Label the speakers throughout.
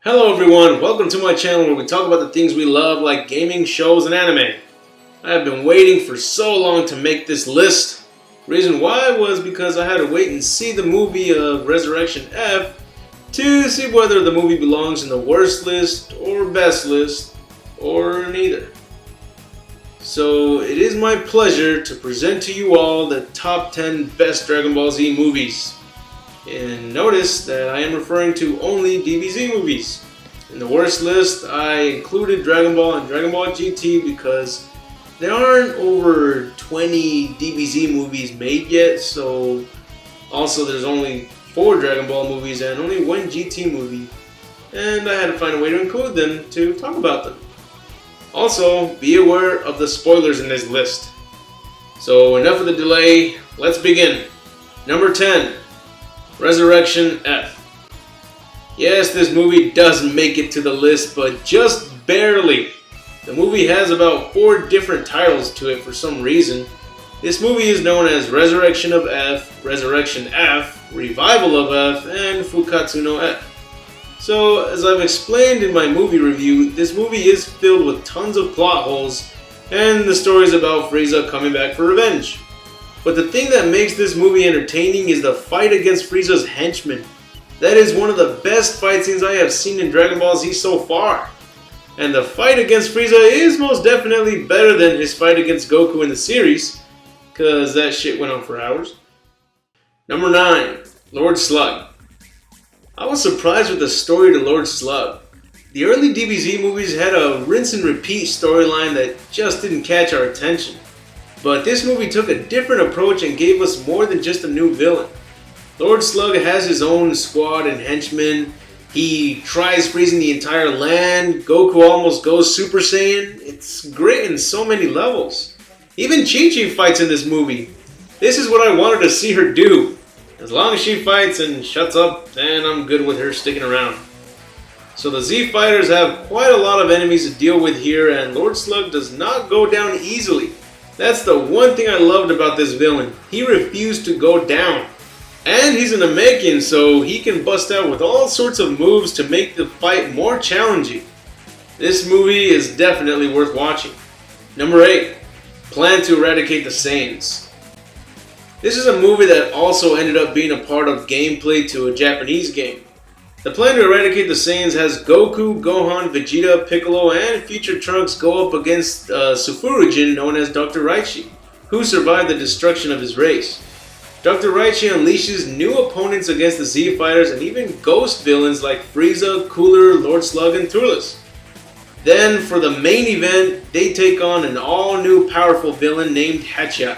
Speaker 1: Hello everyone, welcome to my channel where we talk about the things we love like gaming, shows, and anime. I have been waiting for so long to make this list. Reason why was because I had to wait and see the movie of Resurrection F to see whether the movie belongs in the worst list or best list or neither. So it is my pleasure to present to you all the top 10 best Dragon Ball Z movies. And notice that I am referring to only DBZ movies. In the worst list, I included Dragon Ball and Dragon Ball GT because there aren't over 20 DBZ movies made yet, so also there's only 4 Dragon Ball movies and only 1 GT movie, and I had to find a way to include them to talk about them. Also, be aware of the spoilers in this list. So enough of the delay, let's begin. Number 10. Resurrection F. Yes, this movie does make it to the list, but just barely. The movie has about 4 different titles to it for some reason. This movie is known as Resurrection of F, Resurrection F, Revival of F, and Fukatsu no F. So, as I've explained in my movie review, this movie is filled with tons of plot holes, and the story is about Frieza coming back for revenge. But the thing that makes this movie entertaining is the fight against Frieza's henchmen. That is one of the best fight scenes I have seen in Dragon Ball Z so far. And the fight against Frieza is most definitely better than his fight against Goku in the series, cause that shit went on for hours. Number 9. Lord Slug. I was surprised with the story to Lord Slug. The early DBZ movies had a rinse and repeat storyline that just didn't catch our attention. But this movie took a different approach and gave us more than just a new villain. Lord Slug has his own squad and henchmen. He tries freezing the entire land. Goku almost goes Super Saiyan. It's great in so many levels. Even Chi-Chi fights in this movie. This is what I wanted to see her do. As long as she fights and shuts up, then I'm good with her sticking around. So the Z Fighters have quite a lot of enemies to deal with here, and Lord Slug does not go down easily. That's the one thing I loved about this villain. He refused to go down. And he's an Namekian, so he can bust out with all sorts of moves to make the fight more challenging. This movie is definitely worth watching. Number 8. Plan to Eradicate the Saiyans. This is a movie that also ended up being a part of gameplay to a Japanese game. The Plan to Eradicate the Saiyans has Goku, Gohan, Vegeta, Piccolo, and future Trunks go up against Sufurujin known as Dr. Raichi, who survived the destruction of his race. Dr. Raichi unleashes new opponents against the Z Fighters and even ghost villains like Frieza, Cooler, Lord Slug, and Turles. Then, for the main event, they take on an all-new powerful villain named Hatchet.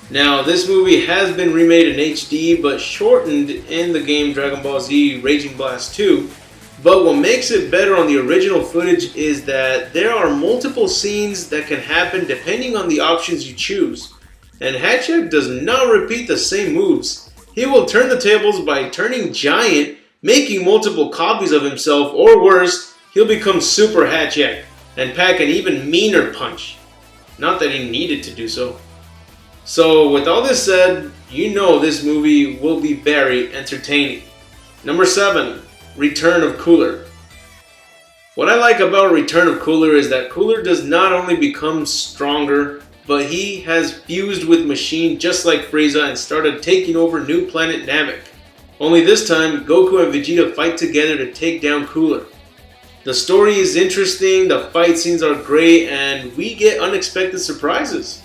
Speaker 1: Now, this movie has been remade in HD, but shortened in the game Dragon Ball Z Raging Blast 2. But what makes it better on the original footage is that there are multiple scenes that can happen depending on the options you choose. And Hatchet does not repeat the same moves. He will turn the tables by turning giant, making multiple copies of himself, or worse, he'll become Super Hatchet and pack an even meaner punch. Not that he needed to do so. So, with all this said, you know this movie will be very entertaining. Number 7. Return of Cooler. What I like about Return of Cooler is that Cooler does not only become stronger, but he has fused with Machine just like Frieza and started taking over New Planet Namek. Only this time, Goku and Vegeta fight together to take down Cooler. The story is interesting, the fight scenes are great, and we get unexpected surprises.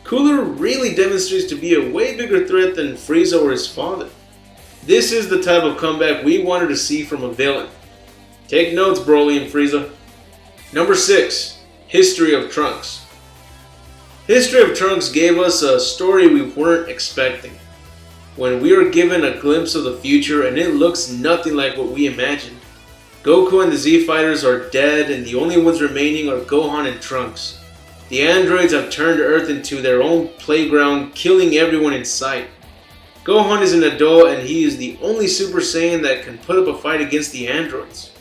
Speaker 1: Cooler really demonstrates to be a way bigger threat than Frieza or his father. This is the type of comeback we wanted to see from a villain. Take notes, Broly and Frieza. Number 6. History of Trunks. History of Trunks gave us a story we weren't expecting. When we were given a glimpse of the future and it looks nothing like what we imagined. Goku and the Z Fighters are dead and the only ones remaining are Gohan and Trunks. The androids have turned Earth into their own playground, killing everyone in sight. Gohan is an adult and he is the only Super Saiyan that can put up a fight against the androids.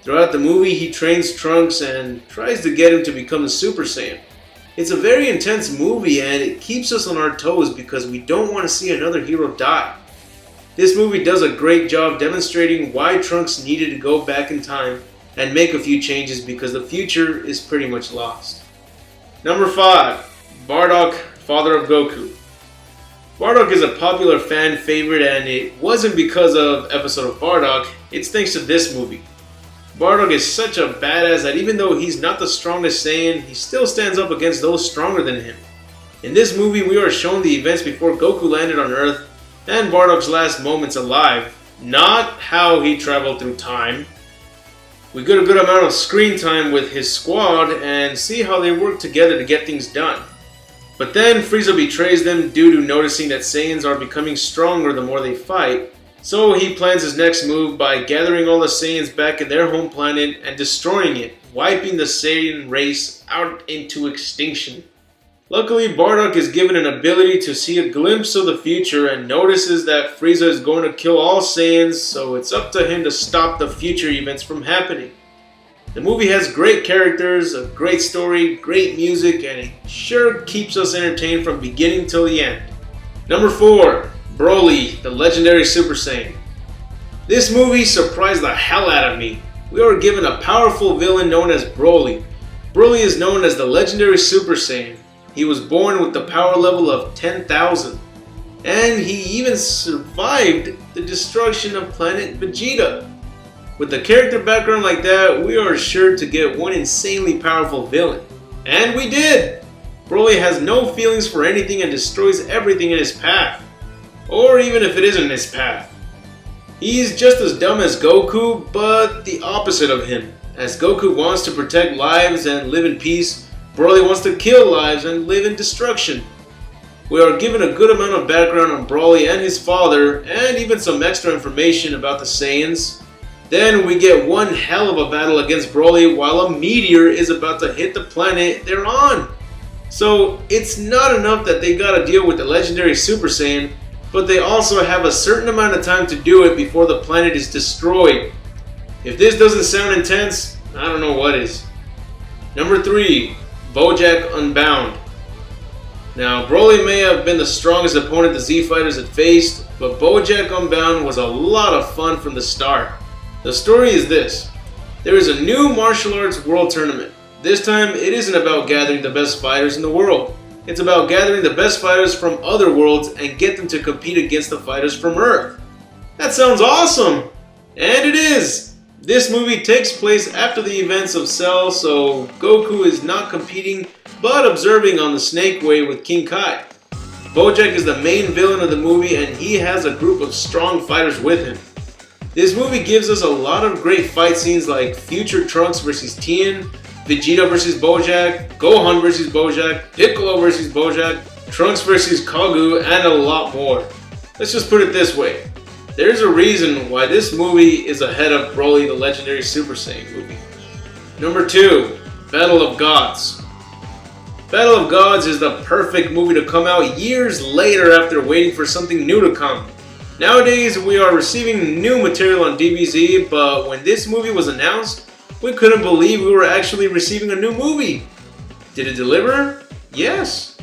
Speaker 1: Throughout the movie, he trains Trunks and tries to get him to become a Super Saiyan. It's a very intense movie and it keeps us on our toes because we don't want to see another hero die. This movie does a great job demonstrating why Trunks needed to go back in time and make a few changes because the future is pretty much lost. Number 5. Bardock, Father of Goku. Bardock is a popular fan favorite, and it wasn't because of episode of Bardock, it's thanks to this movie. Bardock is such a badass that even though he's not the strongest Saiyan, he still stands up against those stronger than him. In this movie, we are shown the events before Goku landed on Earth and Bardock's last moments alive, not how he traveled through time. We get a good amount of screen time with his squad and see how they work together to get things done. But then Frieza betrays them due to noticing that Saiyans are becoming stronger the more they fight, so he plans his next move by gathering all the Saiyans back in their home planet and destroying it, wiping the Saiyan race out into extinction. Luckily, Bardock is given an ability to see a glimpse of the future and notices that Frieza is going to kill all Saiyans, so it's up to him to stop the future events from happening. The movie has great characters, a great story, great music, and it sure keeps us entertained from beginning till the end. Number 4. Broly, the legendary Super Saiyan. This movie surprised the hell out of me. We are given a powerful villain known as Broly. Broly is known as the legendary Super Saiyan. He was born with the power level of 10,000. And he even survived the destruction of planet Vegeta. With a character background like that, we are sure to get one insanely powerful villain. And we did! Broly has no feelings for anything and destroys everything in his path. Or even if it isn't his path. He's just as dumb as Goku, but the opposite of him. As Goku wants to protect lives and live in peace, Broly wants to kill lives and live in destruction. We are given a good amount of background on Broly and his father, and even some extra information about the Saiyans. Then we get one hell of a battle against Broly while a meteor is about to hit the planet they're on. So it's not enough that they gotta deal with the legendary Super Saiyan, but they also have a certain amount of time to do it before the planet is destroyed. If this doesn't sound intense, I don't know what is. Number 3. Bojack Unbound. Now, Broly may have been the strongest opponent the Z Fighters had faced, but Bojack Unbound was a lot of fun from the start. The story is this. There is a new martial arts world tournament. This time, it isn't about gathering the best fighters in the world. It's about gathering the best fighters from other worlds and get them to compete against the fighters from Earth. That sounds awesome! And it is! This movie takes place after the events of Cell, so Goku is not competing but observing on the Snake Way with King Kai. Bojack is the main villain of the movie and he has a group of strong fighters with him. This movie gives us a lot of great fight scenes like future Trunks vs. Tien, Vegeta vs. Bojack, Gohan vs. Bojack, Piccolo vs. Bojack, Trunks vs. Kagu, and a lot more. Let's just put it this way. There's a reason why this movie is ahead of Broly the Legendary Super Saiyan movie. Number 2. Battle of Gods. Battle of Gods is the perfect movie to come out years later after waiting for something new to come. Nowadays, we are receiving new material on DBZ, but when this movie was announced, we couldn't believe we were actually receiving a new movie. Did it deliver? Yes.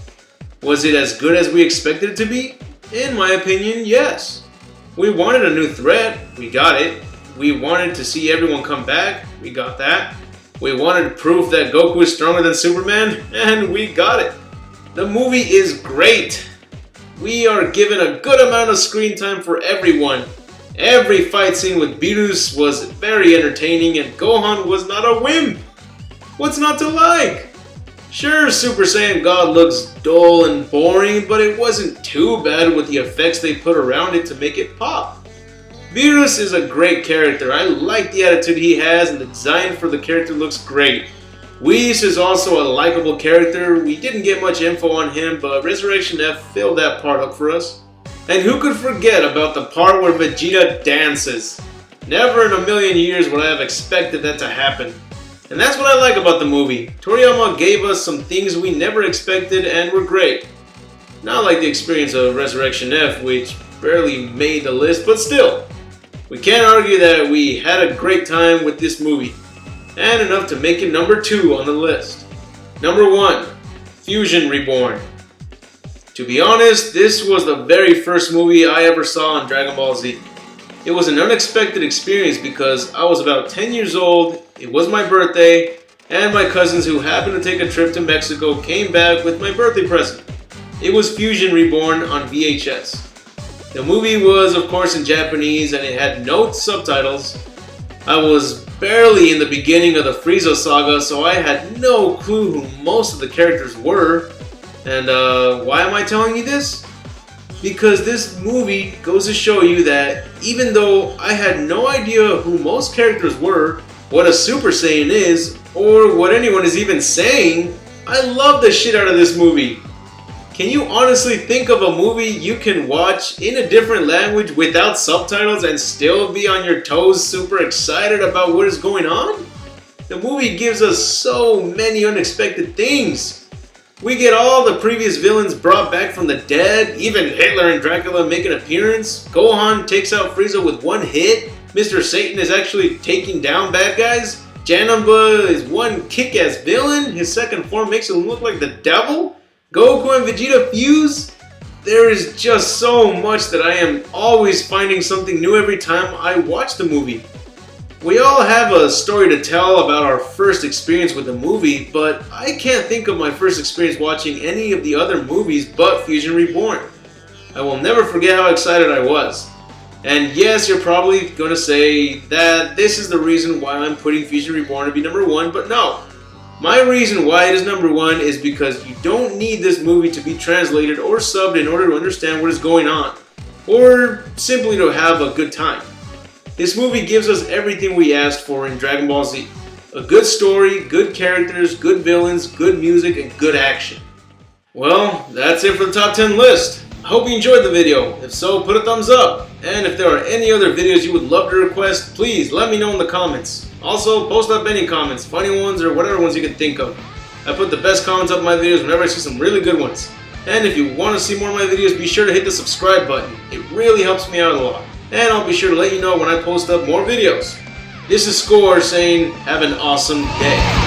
Speaker 1: Was it as good as we expected it to be? In my opinion, yes. We wanted a new threat, we got it. We wanted to see everyone come back, we got that. We wanted proof that Goku is stronger than Superman, and we got it. The movie is great. We are given a good amount of screen time for everyone. Every fight scene with Beerus was very entertaining and Gohan was not a wimp. What's not to like? Sure, Super Saiyan God looks dull and boring, but it wasn't too bad with the effects they put around it to make it pop. Beerus is a great character. I like the attitude he has and the design for the character looks great. Whis is also a likable character. We didn't get much info on him, but Resurrection F filled that part up for us. And who could forget about the part where Vegeta dances? Never in a million years would I have expected that to happen. And that's what I like about the movie. Toriyama gave us some things we never expected and were great. Not like the experience of Resurrection F, which barely made the list, but still. We can't argue that we had a great time with this movie. And enough to make it number 2 on the list. Number 1. Fusion Reborn. To be honest, this was the very first movie I ever saw on Dragon Ball Z. It was an unexpected experience because I was about 10 years old, it was my birthday, and my cousins who happened to take a trip to Mexico came back with my birthday present. It was Fuji Reborn on VHS. The movie was of course in Japanese and it had no subtitles. I was barely in the beginning of the Frieza saga, so I had no clue who most of the characters were. And why am I telling you this? Because this movie goes to show you that even though I had no idea who most characters were, what a Super Saiyan is, or what anyone is even saying, I love the shit out of this movie. Can you honestly think of a movie you can watch in a different language without subtitles and still be on your toes super excited about what is going on? The movie gives us so many unexpected things. We get all the previous villains brought back from the dead, even Hitler and Dracula make an appearance, Gohan takes out Frieza with one hit, Mr. Satan is actually taking down bad guys, Janemba is one kick-ass villain, his second form makes him look like the devil, Goku and Vegeta fuse. There is just so much that I am always finding something new every time I watch the movie. We all have a story to tell about our first experience with a movie, but I can't think of my first experience watching any of the other movies but Fuji Reborn. I will never forget how excited I was. And yes, you're probably going to say that this is the reason why I'm putting Fuji Reborn to be number 1, but no. My reason why it is number 1 is because you don't need this movie to be translated or subbed in order to understand what is going on, or simply to have a good time. This movie gives us everything we asked for in Dragon Ball Z. A good story, good characters, good villains, good music, and good action. Well, that's it for the top 10 list. I hope you enjoyed the video. If so, put a thumbs up. And if there are any other videos you would love to request, please let me know in the comments. Also, post up any comments, funny ones or whatever ones you can think of. I put the best comments up in my videos whenever I see some really good ones. And if you want to see more of my videos, be sure to hit the subscribe button. It really helps me out a lot. And I'll be sure to let you know when I post up more videos. This is Score saying, have an awesome day.